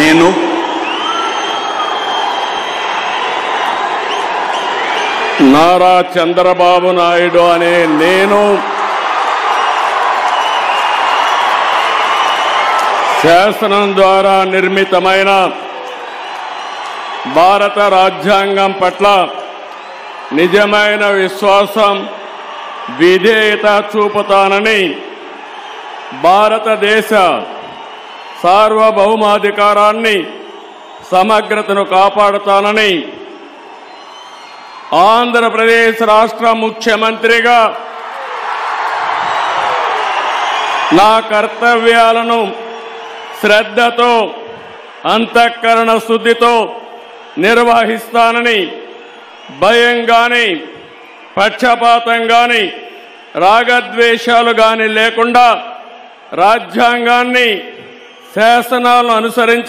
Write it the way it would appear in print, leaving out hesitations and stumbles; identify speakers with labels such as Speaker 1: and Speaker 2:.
Speaker 1: నేను నారా చంద్రబాబు నాయుడు అనే నేను శాసనం ద్వారా నిర్మితమైన భారత రాజ్యాంగం పట్ల నిజమైన విశ్వాసం విధేయత చూపుతానని భారతదేశ సార్వభౌమాధికారాన్ని సమగ్రతను కాపాడుతానని ఆంధ్రప్రదేశ్ రాష్ట్ర ముఖ్యమంత్రిగా నా కర్తవ్యాలను శ్రద్ధతో అంతఃకరణ శుద్ధితో నిర్వహిస్తానని భయం గాని పక్షపాతం గాని రాగద్వేషాలు గాని లేకుండా రాజ్యాంగాన్ని శాసనాలను అనుసరించి